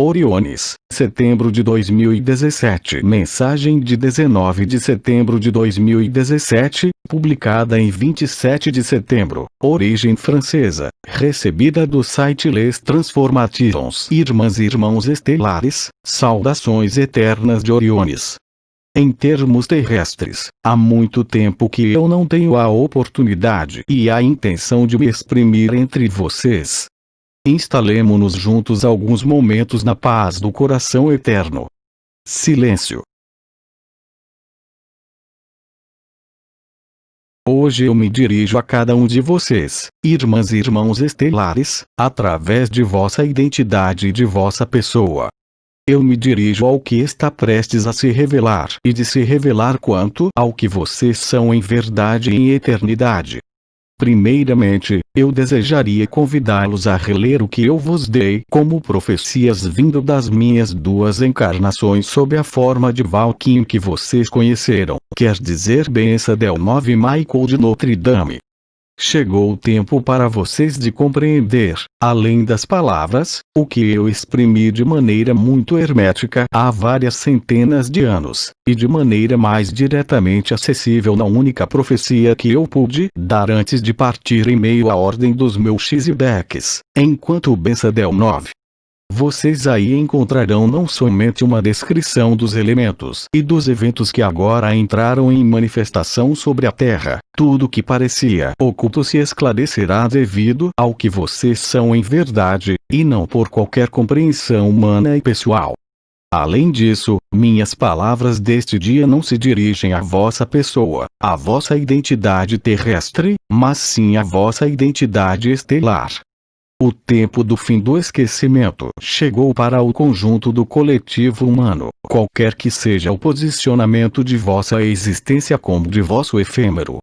Oriones, setembro de 2017. Mensagem de 19 de setembro de 2017, publicada em 27 de setembro. Origem francesa, recebida do site Les Transformations. Irmãs e irmãos estelares, saudações eternas de Oriones. Em termos terrestres, há muito tempo que eu não tenho a oportunidade e a intenção de me exprimir entre vocês. Instalemo-nos juntos alguns momentos na paz do coração eterno. Silêncio. Hoje eu me dirijo a cada um de vocês, irmãs e irmãos estelares, através de vossa identidade e de vossa pessoa. Eu me dirijo ao que está prestes a se revelar e de se revelar quanto ao que vocês são em verdade e em eternidade. Primeiramente, eu desejaria convidá-los a reler o que eu vos dei como profecias vindo das minhas duas encarnações sob a forma de Valkyrie que vocês conheceram, quer dizer Bença del Nove Michael de Notre Dame. Chegou o tempo para vocês de compreender, além das palavras, o que eu exprimi de maneira muito hermética há várias centenas de anos, e de maneira mais diretamente acessível na única profecia que eu pude dar antes de partir em meio à ordem dos meus Xibecks, enquanto Bença del Nove. Vocês aí encontrarão não somente uma descrição dos elementos e dos eventos que agora entraram em manifestação sobre a Terra, tudo que parecia oculto se esclarecerá devido ao que vocês são em verdade, e não por qualquer compreensão humana e pessoal. Além disso, minhas palavras deste dia não se dirigem à vossa pessoa, à vossa identidade terrestre, mas sim à vossa identidade estelar. O tempo do fim do esquecimento chegou para o conjunto do coletivo humano, qualquer que seja o posicionamento de vossa existência como de vosso efêmero.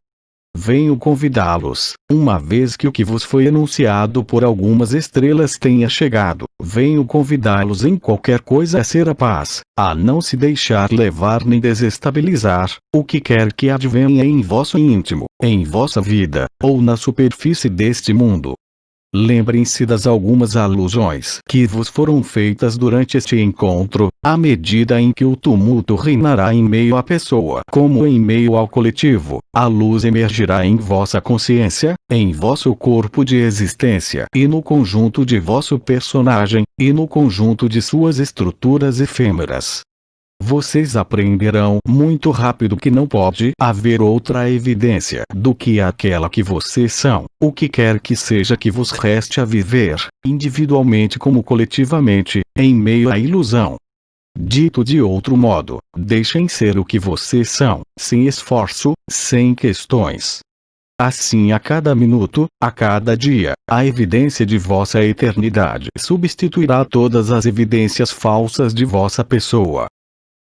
Venho convidá-los, uma vez que o que vos foi anunciado por algumas estrelas tenha chegado, venho convidá-los em qualquer coisa a ser a paz, a não se deixar levar nem desestabilizar, o que quer que advenha em vosso íntimo, em vossa vida, ou na superfície deste mundo. Lembrem-se das algumas alusões que vos foram feitas durante este encontro, à medida em que o tumulto reinará em meio à pessoa como em meio ao coletivo, a luz emergirá em vossa consciência, em vosso corpo de existência e no conjunto de vosso personagem, e no conjunto de suas estruturas efêmeras. Vocês aprenderão muito rápido que não pode haver outra evidência do que aquela que vocês são, o que quer que seja que vos reste a viver, individualmente como coletivamente, em meio à ilusão. Dito de outro modo, deixem ser o que vocês são, sem esforço, sem questões. Assim a cada minuto, a cada dia, a evidência de vossa eternidade substituirá todas as evidências falsas de vossa pessoa.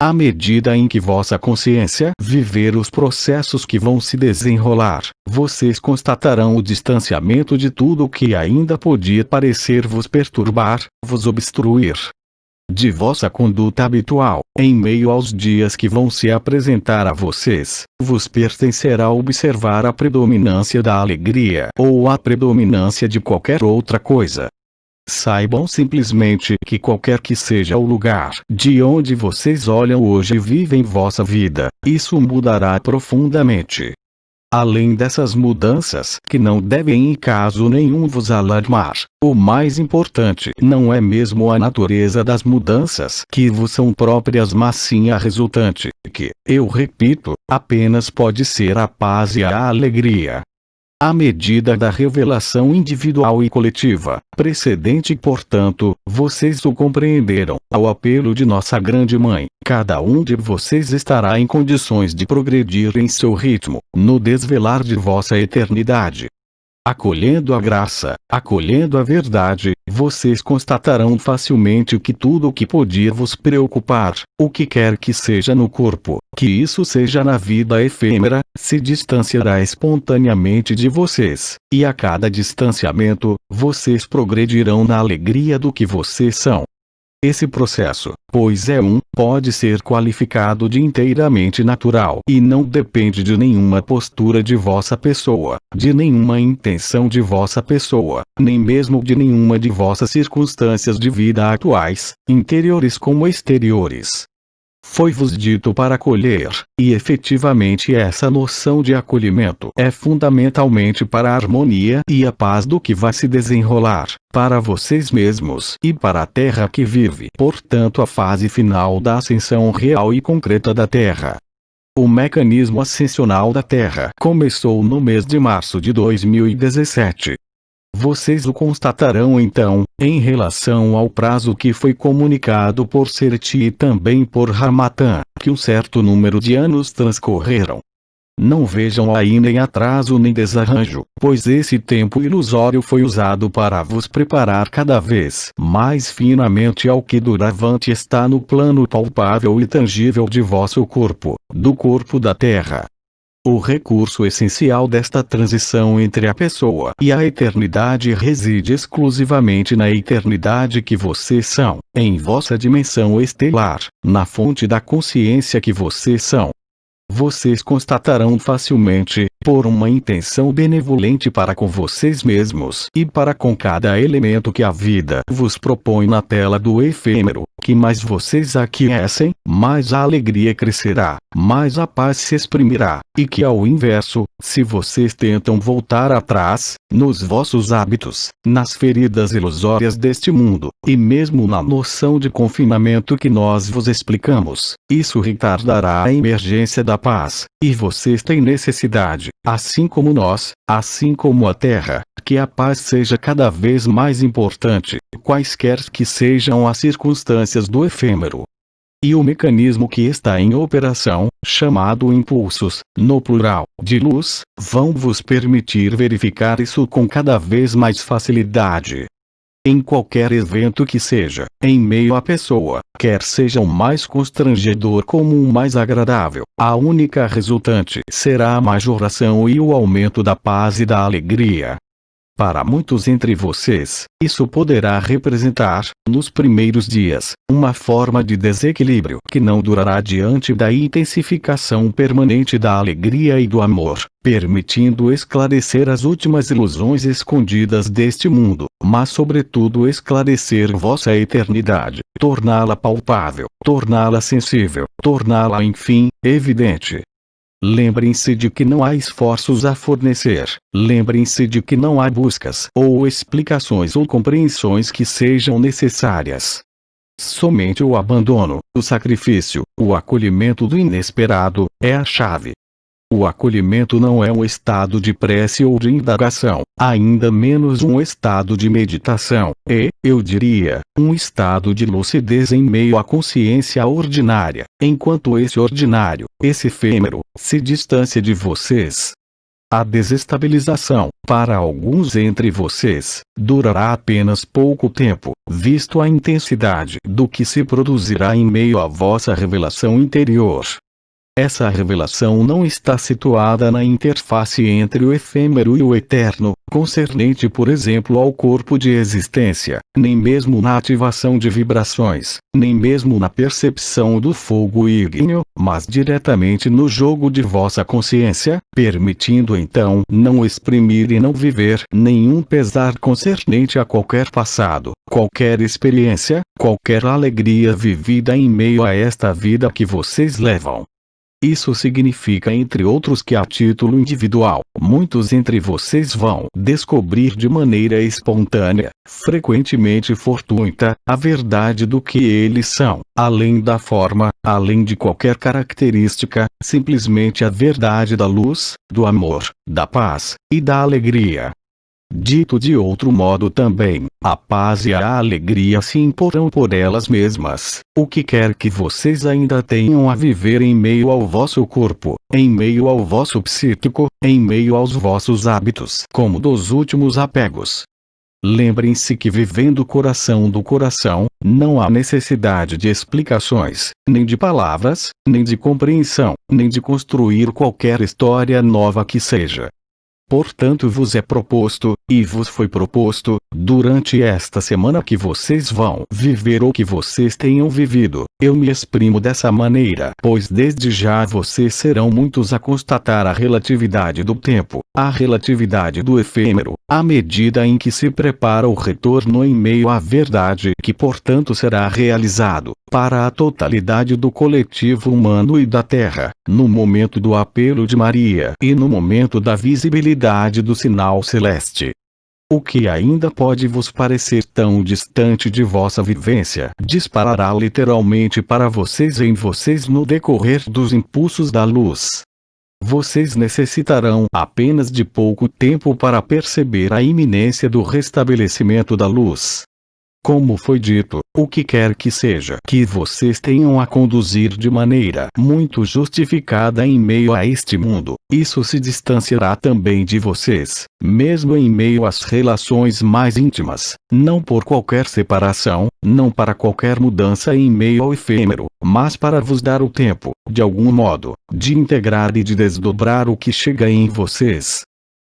À medida em que vossa consciência viver os processos que vão se desenrolar, vocês constatarão o distanciamento de tudo o que ainda podia parecer vos perturbar, vos obstruir. De vossa conduta habitual, em meio aos dias que vão se apresentar a vocês, vos pertencerá observar a predominância da alegria ou a predominância de qualquer outra coisa. Saibam simplesmente que qualquer que seja o lugar de onde vocês olham hoje e vivem vossa vida, isso mudará profundamente. Além dessas mudanças que não devem em caso nenhum vos alarmar, o mais importante não é mesmo a natureza das mudanças que vos são próprias, mas sim a resultante, que, eu repito, apenas pode ser a paz e a alegria. À medida da revelação individual e coletiva, precedente e portanto, vocês o compreenderam, ao apelo de nossa grande mãe, cada um de vocês estará em condições de progredir em seu ritmo, no desvelar de vossa eternidade. Acolhendo a graça, acolhendo a verdade, vocês constatarão facilmente que tudo o que podia vos preocupar, o que quer que seja no corpo, que isso seja na vida efêmera, se distanciará espontaneamente de vocês, e a cada distanciamento, vocês progredirão na alegria do que vocês são. Esse processo, pois pode ser qualificado de inteiramente natural e não depende de nenhuma postura de vossa pessoa, de nenhuma intenção de vossa pessoa, nem mesmo de nenhuma de vossas circunstâncias de vida atuais, interiores como exteriores. Foi-vos dito para acolher, e efetivamente essa noção de acolhimento é fundamentalmente para a harmonia e a paz do que vai se desenrolar, para vocês mesmos e para a Terra que vive, portanto a fase final da ascensão real e concreta da Terra. O mecanismo ascensional da Terra começou no mês de março de 2017. Vocês o constatarão então, em relação ao prazo que foi comunicado por Serti e também por Ramatã, que um certo número de anos transcorreram. Não vejam aí nem atraso nem desarranjo, pois esse tempo ilusório foi usado para vos preparar cada vez mais finamente ao que doravante está no plano palpável e tangível de vosso corpo, do corpo da Terra. O recurso essencial desta transição entre a pessoa e a eternidade reside exclusivamente na eternidade que vocês são, em vossa dimensão estelar, na fonte da consciência que vocês são. Vocês constatarão facilmente, por uma intenção benevolente para com vocês mesmos e para com cada elemento que a vida vos propõe na tela do efêmero, que mais vocês aquecem, mais a alegria crescerá, mais a paz se exprimirá, e que ao inverso, se vocês tentam voltar atrás, nos vossos hábitos, nas feridas ilusórias deste mundo, e mesmo na noção de confinamento que nós vos explicamos, isso retardará a emergência da paz, e vocês têm necessidade, assim como nós, assim como a Terra, que a paz seja cada vez mais importante, quaisquer que sejam as circunstâncias do efêmero. E o mecanismo que está em operação, chamado impulsos, no plural, de luz, vão vos permitir verificar isso com cada vez mais facilidade. Em qualquer evento que seja, em meio à pessoa, quer seja o mais constrangedor como o mais agradável, a única resultante será a majoração e o aumento da paz e da alegria. Para muitos entre vocês, isso poderá representar, nos primeiros dias, uma forma de desequilíbrio que não durará diante da intensificação permanente da alegria e do amor, permitindo esclarecer as últimas ilusões escondidas deste mundo, mas sobretudo esclarecer vossa eternidade, torná-la palpável, torná-la sensível, torná-la enfim, evidente. Lembrem-se de que não há esforços a fornecer, lembrem-se de que não há buscas ou explicações ou compreensões que sejam necessárias. Somente o abandono, o sacrifício, o acolhimento do inesperado, é a chave. O acolhimento não é um estado de prece ou de indagação, ainda menos um estado de meditação, eu diria, um estado de lucidez em meio à consciência ordinária, enquanto esse ordinário, esse efêmero, se distancia de vocês. A desestabilização, para alguns entre vocês, durará apenas pouco tempo, visto a intensidade do que se produzirá em meio à vossa revelação interior. Essa revelação não está situada na interface entre o efêmero e o eterno, concernente por exemplo ao corpo de existência, nem mesmo na ativação de vibrações, nem mesmo na percepção do fogo ígneo, mas diretamente no jogo de vossa consciência, permitindo então não exprimir e não viver nenhum pesar concernente a qualquer passado, qualquer experiência, qualquer alegria vivida em meio a esta vida que vocês levam. Isso significa entre outros que a título individual, muitos entre vocês vão descobrir de maneira espontânea, frequentemente fortuita, a verdade do que eles são, além da forma, além de qualquer característica, simplesmente a verdade da luz, do amor, da paz, e da alegria. Dito de outro modo também, a paz e a alegria se imporão por elas mesmas, o que quer que vocês ainda tenham a viver em meio ao vosso corpo, em meio ao vosso psíquico, em meio aos vossos hábitos como dos últimos apegos. Lembrem-se que vivendo coração do coração, não há necessidade de explicações, nem de palavras, nem de compreensão, nem de construir qualquer história nova que seja. Portanto vos é proposto, e vos foi proposto, durante esta semana que vocês vão viver ou que vocês tenham vivido. Eu me exprimo dessa maneira, pois desde já vocês serão muitos a constatar a relatividade do tempo, a relatividade do efêmero, à medida em que se prepara o retorno em meio à verdade que portanto será realizado, para a totalidade do coletivo humano e da Terra, no momento do apelo de Maria e no momento da visibilidade do sinal celeste. O que ainda pode vos parecer tão distante de vossa vivência, disparará literalmente para vocês em vocês no decorrer dos impulsos da luz. Vocês necessitarão apenas de pouco tempo para perceber a iminência do restabelecimento da luz. Como foi dito, o que quer que seja que vocês tenham a conduzir de maneira muito justificada em meio a este mundo, isso se distanciará também de vocês, mesmo em meio às relações mais íntimas, não por qualquer separação, não para qualquer mudança em meio ao efêmero, mas para vos dar o tempo, de algum modo, de integrar e de desdobrar o que chega em vocês.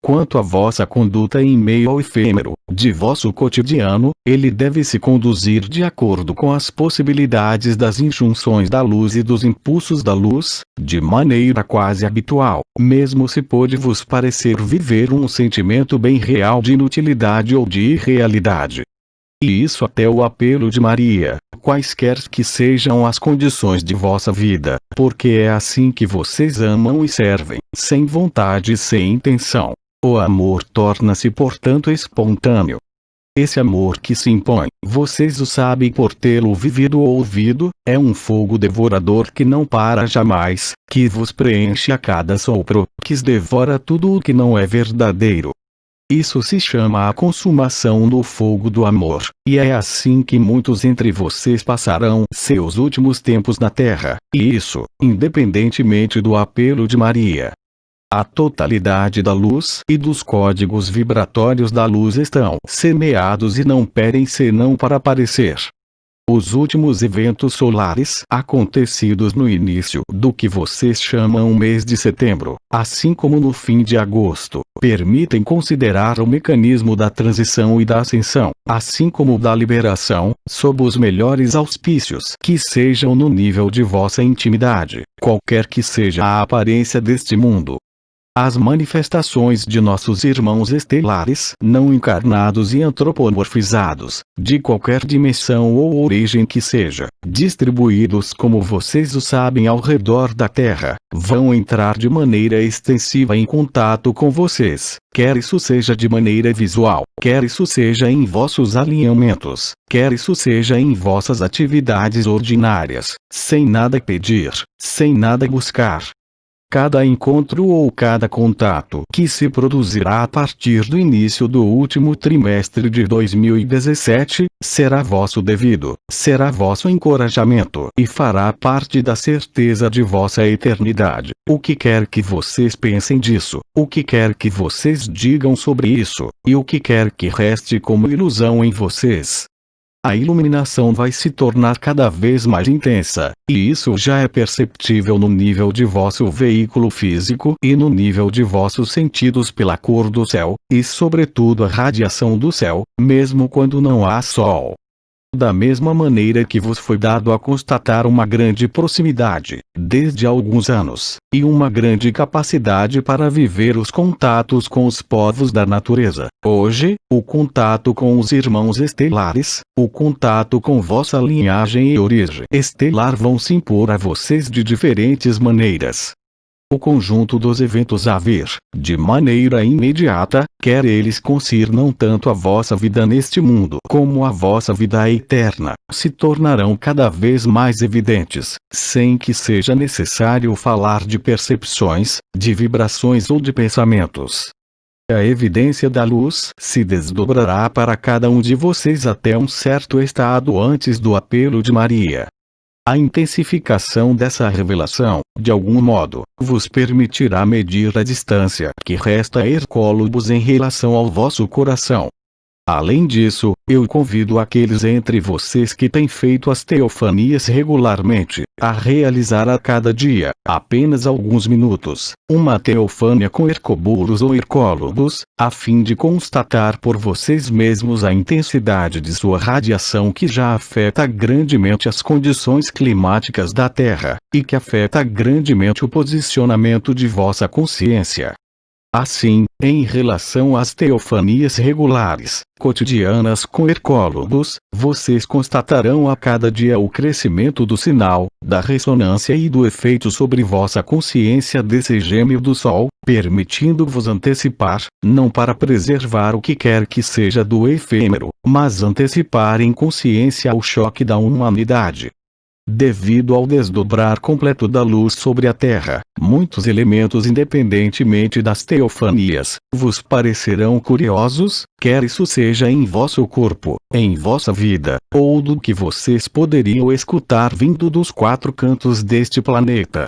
Quanto à vossa conduta em meio ao efêmero, de vosso cotidiano, ele deve se conduzir de acordo com as possibilidades das injunções da luz e dos impulsos da luz, de maneira quase habitual, mesmo se pode vos parecer viver um sentimento bem real de inutilidade ou de irrealidade. E isso até o apelo de Maria, quaisquer que sejam as condições de vossa vida, porque é assim que vocês amam e servem, sem vontade e sem intenção. O amor torna-se portanto espontâneo. Esse amor que se impõe, vocês o sabem por tê-lo vivido ou ouvido, é um fogo devorador que não para jamais, que vos preenche a cada sopro, que devora tudo o que não é verdadeiro. Isso se chama a consumação no fogo do amor, e é assim que muitos entre vocês passarão seus últimos tempos na Terra, e isso, independentemente do apelo de Maria. A totalidade da luz e dos códigos vibratórios da luz estão semeados e não pedem senão para aparecer. Os últimos eventos solares acontecidos no início do que vocês chamam mês de setembro, assim como no fim de agosto, permitem considerar o mecanismo da transição e da ascensão, assim como da liberação, sob os melhores auspícios que sejam no nível de vossa intimidade, qualquer que seja a aparência deste mundo. As manifestações de nossos irmãos estelares, não encarnados e antropomorfizados, de qualquer dimensão ou origem que seja, distribuídos como vocês o sabem ao redor da Terra, vão entrar de maneira extensiva em contato com vocês, quer isso seja de maneira visual, quer isso seja em vossos alinhamentos, quer isso seja em vossas atividades ordinárias, sem nada pedir, sem nada buscar. Cada encontro ou cada contato que se produzirá a partir do início do último trimestre de 2017, será vosso devido, será vosso encorajamento e fará parte da certeza de vossa eternidade. O que quer que vocês pensem disso, o que quer que vocês digam sobre isso, e o que quer que reste como ilusão em vocês. A iluminação vai se tornar cada vez mais intensa, e isso já é perceptível no nível de vosso veículo físico e no nível de vossos sentidos pela cor do céu, e sobretudo a radiação do céu, mesmo quando não há sol. Da mesma maneira que vos foi dado a constatar uma grande proximidade, desde alguns anos, e uma grande capacidade para viver os contatos com os povos da natureza, hoje, o contato com os irmãos estelares, o contato com vossa linhagem e origem estelar vão se impor a vocês de diferentes maneiras. O conjunto dos eventos a vir, de maneira imediata, quer eles concernam tanto a vossa vida neste mundo como a vossa vida eterna, se tornarão cada vez mais evidentes, sem que seja necessário falar de percepções, de vibrações ou de pensamentos. A evidência da luz se desdobrará para cada um de vocês até um certo estado antes do apelo de Maria. A intensificação dessa revelação, de algum modo, vos permitirá medir a distância que resta a Hercólogos em relação ao vosso coração. Além disso, eu convido aqueles entre vocês que têm feito as teofanias regularmente, a realizar a cada dia, apenas alguns minutos, uma teofania com Hercóbulos ou Hercólogos, a fim de constatar por vocês mesmos a intensidade de sua radiação que já afeta grandemente as condições climáticas da Terra, e que afeta grandemente o posicionamento de vossa consciência. Assim, em relação às teofanias regulares, cotidianas com Hercólogos, vocês constatarão a cada dia o crescimento do sinal, da ressonância e do efeito sobre vossa consciência desse gêmeo do Sol, permitindo-vos antecipar, não para preservar o que quer que seja do efêmero, mas antecipar em consciência o choque da humanidade. Devido ao desdobrar completo da luz sobre a Terra, muitos elementos independentemente das teofanias, vos parecerão curiosos, quer isso seja em vosso corpo, em vossa vida, ou do que vocês poderiam escutar vindo dos quatro cantos deste planeta.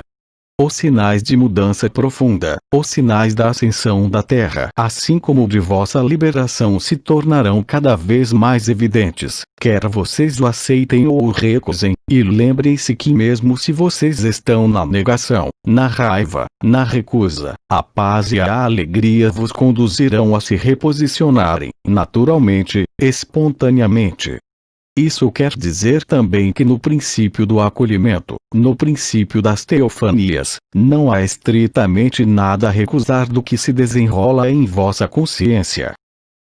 Os sinais de mudança profunda, os sinais da ascensão da Terra, assim como de vossa liberação se tornarão cada vez mais evidentes, quer vocês o aceitem ou o recusem, e lembrem-se que mesmo se vocês estão na negação, na raiva, na recusa, a paz e a alegria vos conduzirão a se reposicionarem, naturalmente, espontaneamente. Isso quer dizer também que no princípio do acolhimento, no princípio das teofanias, não há estritamente nada a recusar do que se desenrola em vossa consciência.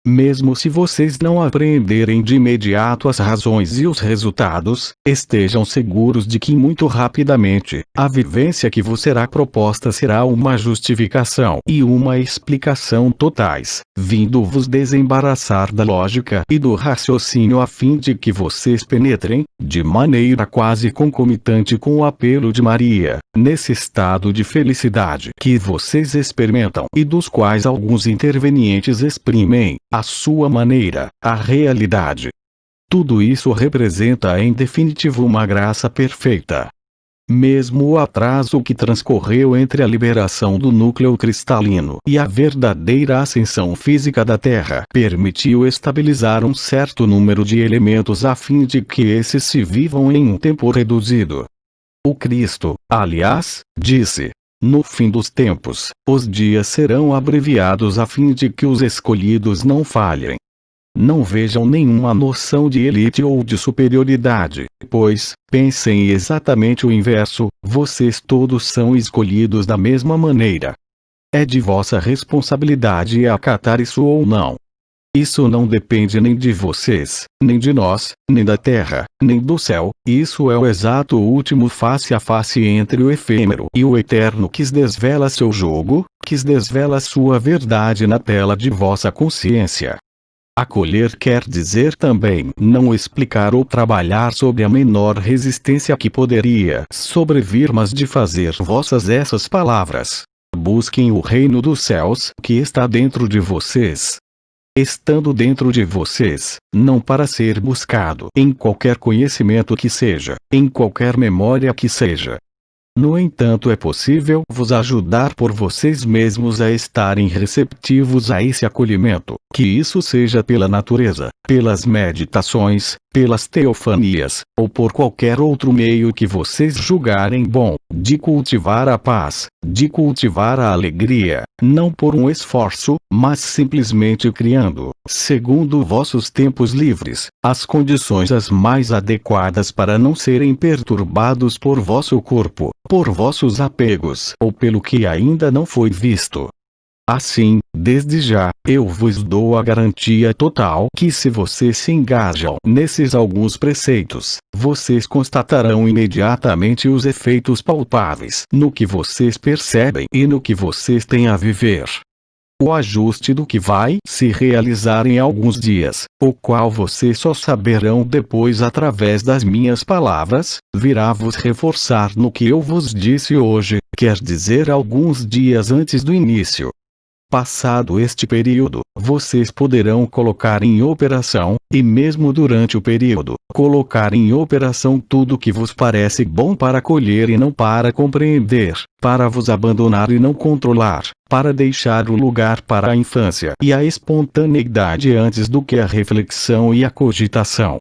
Mesmo se vocês não apreenderem de imediato as razões e os resultados, estejam seguros de que muito rapidamente, a vivência que vos será proposta será uma justificação e uma explicação totais, vindo-vos desembaraçar da lógica e do raciocínio a fim de que vocês penetrem, de maneira quase concomitante com o apelo de Maria, nesse estado de felicidade que vocês experimentam e dos quais alguns intervenientes exprimem, à sua maneira, a realidade. Tudo isso representa em definitivo uma graça perfeita. Mesmo o atraso que transcorreu entre a liberação do núcleo cristalino e a verdadeira ascensão física da Terra permitiu estabilizar um certo número de elementos a fim de que esses se vivam em um tempo reduzido. O Cristo, aliás, disse: no fim dos tempos, os dias serão abreviados a fim de que os escolhidos não falhem. Não vejam nenhuma noção de elite ou de superioridade, pois, pensem exatamente o inverso, vocês todos são escolhidos da mesma maneira. É de vossa responsabilidade acatar isso ou não. Isso não depende nem de vocês, nem de nós, nem da terra, nem do céu, isso é o exato último face a face entre o efêmero e o eterno que desvela seu jogo, que desvela sua verdade na tela de vossa consciência. Acolher quer dizer também não explicar ou trabalhar sobre a menor resistência que poderia sobrevir, mas de fazer vossas essas palavras. Busquem o reino dos céus que está dentro de vocês. Estando dentro de vocês, não para ser buscado em qualquer conhecimento que seja, em qualquer memória que seja. No entanto, é possível vos ajudar por vocês mesmos a estarem receptivos a esse acolhimento, que isso seja pela natureza, pelas meditações, pelas teofanias, ou por qualquer outro meio que vocês julgarem bom, de cultivar a paz, de cultivar a alegria, não por um esforço, mas simplesmente criando, segundo vossos tempos livres, as condições as mais adequadas para não serem perturbados por vosso corpo, por vossos apegos ou pelo que ainda não foi visto. Assim, desde já, eu vos dou a garantia total que se vocês se engajam nesses alguns preceitos, vocês constatarão imediatamente os efeitos palpáveis no que vocês percebem e no que vocês têm a viver. O ajuste do que vai se realizar em alguns dias, o qual vocês só saberão depois através das minhas palavras, virá vos reforçar no que eu vos disse hoje, quer dizer alguns dias antes do início. Passado este período, vocês poderão colocar em operação, e mesmo durante o período, colocar em operação tudo que vos parece bom para colher e não para compreender, para vos abandonar e não controlar, para deixar o lugar para a infância e a espontaneidade antes do que a reflexão e a cogitação.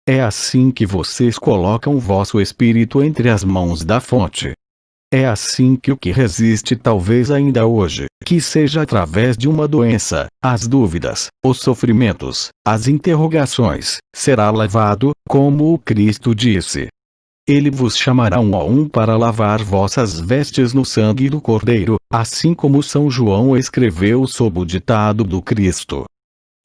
É assim que vocês colocam vosso espírito entre as mãos da fonte. É assim que o que resiste talvez ainda hoje, que seja através de uma doença, as dúvidas, os sofrimentos, as interrogações, será lavado, como o Cristo disse. Ele vos chamará um a um para lavar vossas vestes no sangue do Cordeiro, assim como São João escreveu sob o ditado do Cristo.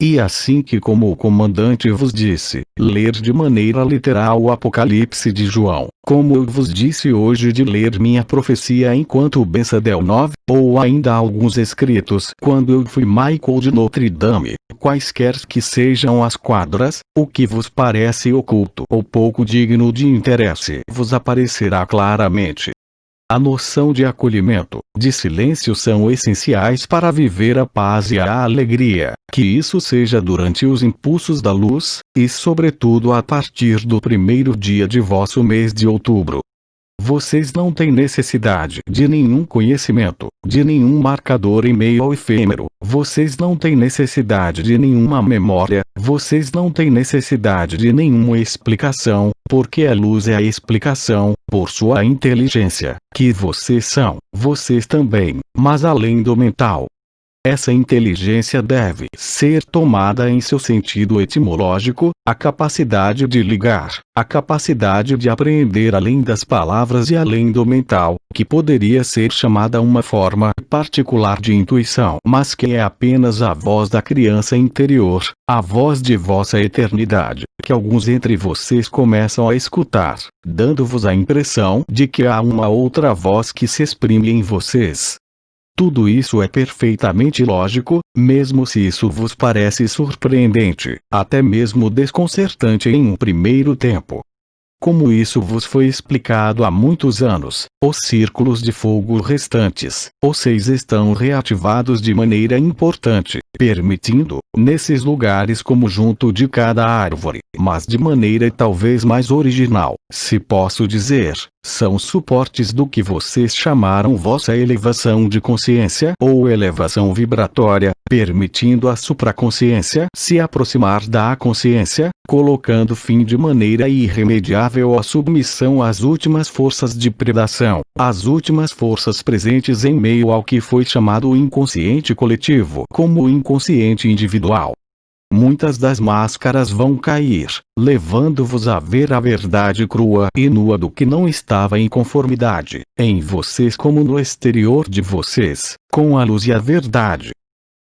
E assim que, como o comandante vos disse, ler de maneira literal o Apocalipse de João, como eu vos disse hoje de ler minha profecia enquanto Bensadel 9, ou ainda alguns escritos quando eu fui Michael de Notre Dame, quaisquer que sejam as quadras, o que vos parece oculto ou pouco digno de interesse vos aparecerá claramente. A noção de acolhimento, de silêncio são essenciais para viver a paz e a alegria, que isso seja durante os impulsos da luz, e sobretudo a partir do primeiro dia de vosso mês de outubro. Vocês não têm necessidade de nenhum conhecimento, de nenhum marcador em meio ao efêmero, vocês não têm necessidade de nenhuma memória, vocês não têm necessidade de nenhuma explicação, porque a luz é a explicação, por sua inteligência, que vocês são, vocês também, mas além do mental. Essa inteligência deve ser tomada em seu sentido etimológico, a capacidade de ligar, a capacidade de apreender além das palavras e além do mental, que poderia ser chamada uma forma particular de intuição, mas que é apenas a voz da criança interior, a voz de vossa eternidade, que alguns entre vocês começam a escutar, dando-vos a impressão de que há uma outra voz que se exprime em vocês. Tudo isso é perfeitamente lógico, mesmo se isso vos parece surpreendente, até mesmo desconcertante em um primeiro tempo. Como isso vos foi explicado há muitos anos, os círculos de fogo restantes, os 6 estão reativados de maneira importante, permitindo, nesses lugares como junto de cada árvore, mas de maneira talvez mais original, se posso dizer, são suportes do que vocês chamaram vossa elevação de consciência ou elevação vibratória, permitindo a supraconsciência se aproximar da consciência, colocando fim de maneira irremediável à submissão às últimas forças de predação, às últimas forças presentes em meio ao que foi chamado o inconsciente coletivo como o inconsciente individual. Muitas das máscaras vão cair, levando-vos a ver a verdade crua e nua do que não estava em conformidade, em vocês como no exterior de vocês, com a luz e a verdade.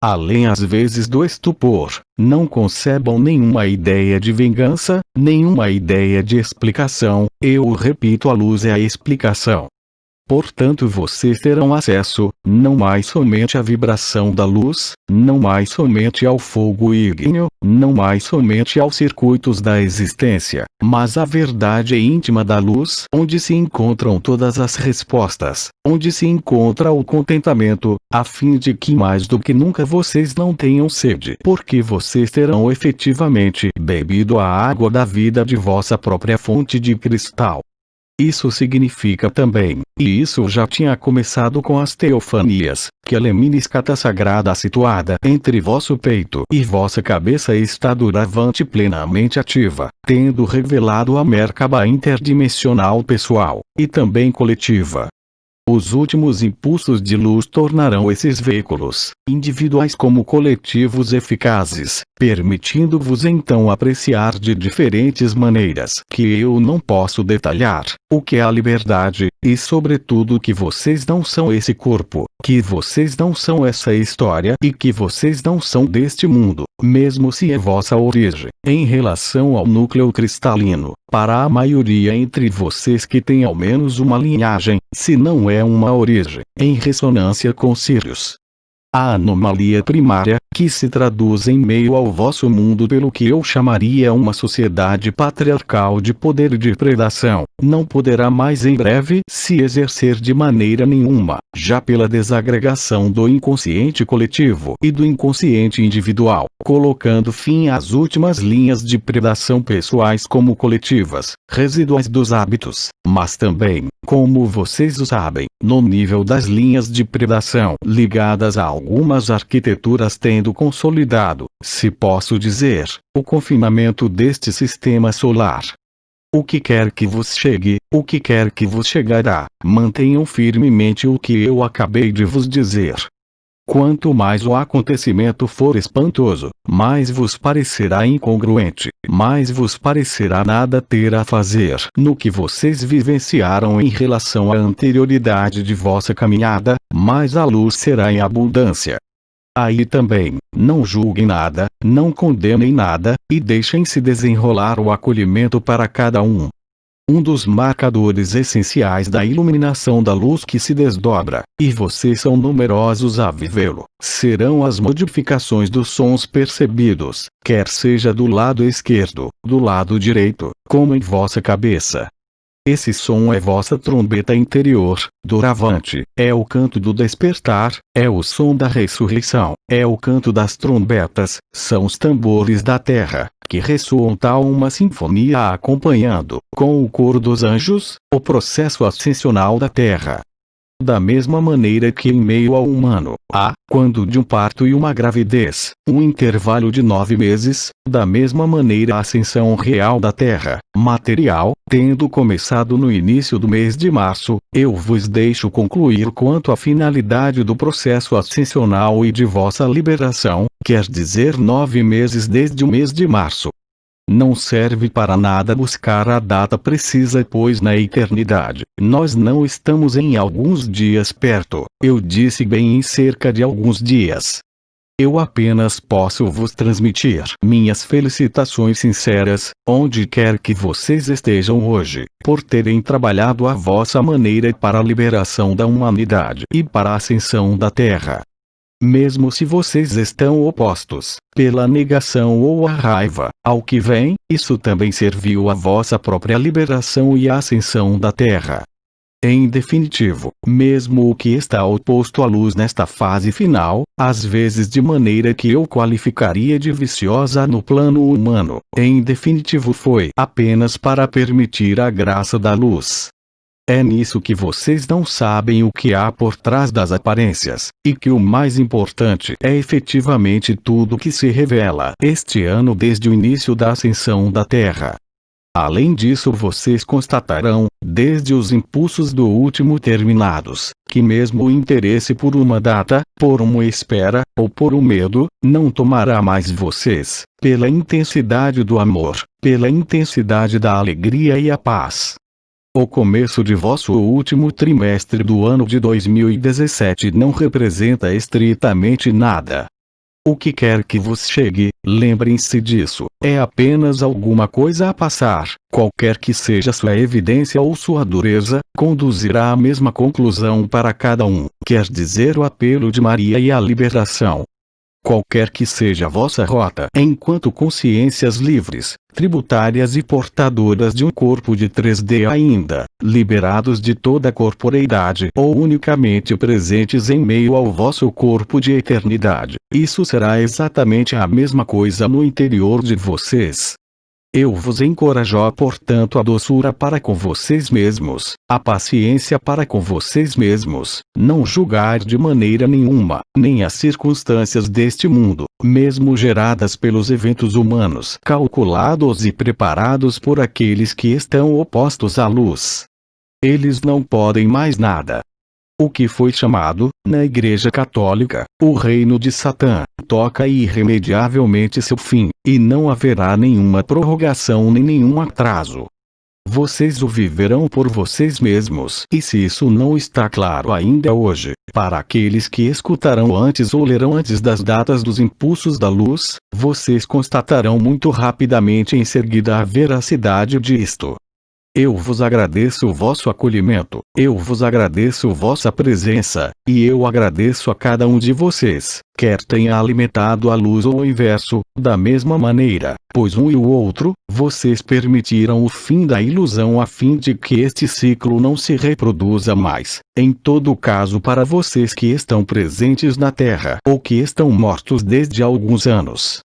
Além às vezes do estupor, não concebam nenhuma ideia de vingança, nenhuma ideia de explicação, eu repito, a luz é a explicação. Portanto vocês terão acesso, não mais somente à vibração da luz, não mais somente ao fogo ígneo, não mais somente aos circuitos da existência, mas à verdade íntima da luz, onde se encontram todas as respostas, onde se encontra o contentamento, a fim de que mais do que nunca vocês não tenham sede, porque vocês terão efetivamente bebido a água da vida de vossa própria fonte de cristal. Isso significa também, e isso já tinha começado com as teofanias, que a lemniscata sagrada situada entre vosso peito e vossa cabeça está duravante plenamente ativa, tendo revelado a Merkaba interdimensional pessoal, e também coletiva. Os últimos impulsos de luz tornarão esses veículos, individuais como coletivos eficazes, permitindo-vos então apreciar de diferentes maneiras que eu não posso detalhar, o que é a liberdade, e sobretudo que vocês não são esse corpo, que vocês não são essa história e que vocês não são deste mundo, mesmo se é vossa origem, em relação ao núcleo cristalino. Para a maioria entre vocês que tem ao menos uma linhagem, se não é uma origem, em ressonância com Sirius. A anomalia primária, que se traduz em meio ao vosso mundo pelo que eu chamaria uma sociedade patriarcal de poder e de predação, não poderá mais em breve se exercer de maneira nenhuma, já pela desagregação do inconsciente coletivo e do inconsciente individual, colocando fim às últimas linhas de predação pessoais como coletivas, residuais dos hábitos, mas também, como vocês o sabem, no nível das linhas de predação ligadas a algumas arquiteturas tendo consolidado, se posso dizer, o confinamento deste sistema solar. O que quer que vos chegue, o que quer que vos chegará, mantenham firmemente o que eu acabei de vos dizer. Quanto mais o acontecimento for espantoso, mais vos parecerá incongruente, mais vos parecerá nada ter a fazer no que vocês vivenciaram em relação à anterioridade de vossa caminhada, mais a luz será em abundância. Aí também, não julguem nada, não condenem nada, e deixem-se desenrolar o acolhimento para cada um. Um dos marcadores essenciais da iluminação da luz que se desdobra, e vocês são numerosos a vivê-lo, serão as modificações dos sons percebidos, quer seja do lado esquerdo, do lado direito, como em vossa cabeça. Esse som é vossa trombeta interior, doravante, é o canto do despertar, é o som da ressurreição, é o canto das trombetas, são os tambores da terra, que ressoam tal uma sinfonia acompanhando, com o coro dos anjos, o processo ascensional da terra. Da mesma maneira que em meio ao humano, há, quando de um parto e uma gravidez, um intervalo de 9 meses, da mesma maneira a ascensão real da Terra, material, tendo começado no início do mês de março, eu vos deixo concluir quanto à finalidade do processo ascensional e de vossa liberação, quer dizer 9 meses desde o mês de março. Não serve para nada buscar a data precisa, pois na eternidade, nós não estamos em alguns dias perto, eu disse bem em cerca de alguns dias. Eu apenas posso vos transmitir minhas felicitações sinceras, onde quer que vocês estejam hoje, por terem trabalhado à vossa maneira para a liberação da humanidade e para a ascensão da Terra. Mesmo se vocês estão opostos, pela negação ou a raiva, ao que vem, isso também serviu à vossa própria liberação e à ascensão da Terra. Em definitivo, mesmo o que está oposto à luz nesta fase final, às vezes de maneira que eu qualificaria de viciosa no plano humano, em definitivo foi apenas para permitir a graça da luz. É nisso que vocês não sabem o que há por trás das aparências, e que o mais importante é efetivamente tudo que se revela este ano desde o início da ascensão da Terra. Além disso, vocês constatarão, desde os impulsos do último terminados, que mesmo o interesse por uma data, por uma espera, ou por um medo, não tomará mais vocês, pela intensidade do amor, pela intensidade da alegria e a paz. O começo de vosso último trimestre do ano de 2017 não representa estritamente nada. O que quer que vos chegue, lembrem-se disso, é apenas alguma coisa a passar, qualquer que seja sua evidência ou sua dureza, conduzirá à mesma conclusão para cada um, quer dizer o apelo de Maria e a liberação. Qualquer que seja a vossa rota, enquanto consciências livres, tributárias e portadoras de um corpo de 3D ainda, liberados de toda a corporeidade ou unicamente presentes em meio ao vosso corpo de eternidade, isso será exatamente a mesma coisa no interior de vocês. Eu vos encorajo, portanto, a doçura para com vocês mesmos, a paciência para com vocês mesmos, não julgar de maneira nenhuma, nem as circunstâncias deste mundo, mesmo geradas pelos eventos humanos calculados e preparados por aqueles que estão opostos à luz. Eles não podem mais nada. O que foi chamado, na Igreja Católica, o reino de Satã, toca irremediavelmente seu fim, e não haverá nenhuma prorrogação nem nenhum atraso. Vocês o viverão por vocês mesmos, e se isso não está claro ainda hoje, para aqueles que escutarão antes ou lerão antes das datas dos impulsos da luz, vocês constatarão muito rapidamente em seguida a veracidade disto. Eu vos agradeço o vosso acolhimento, eu vos agradeço vossa presença, e eu agradeço a cada um de vocês, quer tenha alimentado a luz ou o inverso, da mesma maneira, pois um e o outro, vocês permitiram o fim da ilusão a fim de que este ciclo não se reproduza mais, em todo caso para vocês que estão presentes na Terra ou que estão mortos desde alguns anos.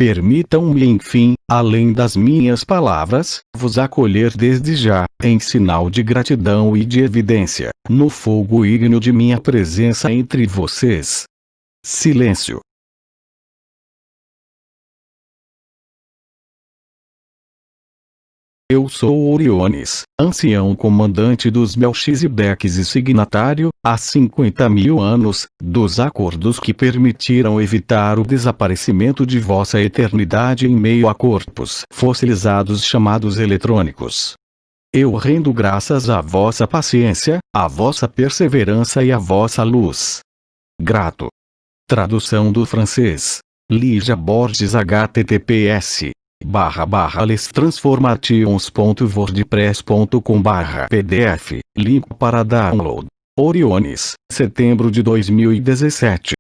Permitam-me enfim, além das minhas palavras, vos acolher desde já, em sinal de gratidão e de evidência, no fogo ígneo de minha presença entre vocês. Silêncio. Eu sou Oriones, ancião comandante dos Melquisedeques e signatário, há 50.000 anos, dos acordos que permitiram evitar o desaparecimento de vossa eternidade em meio a corpos fossilizados chamados eletrônicos. Eu rendo graças à vossa paciência, à vossa perseverança e à vossa luz. Grato. Tradução do francês. Lígia Borges https://lestransformations.wordpress.com/pdf, link para download. Oriones, setembro de 2017.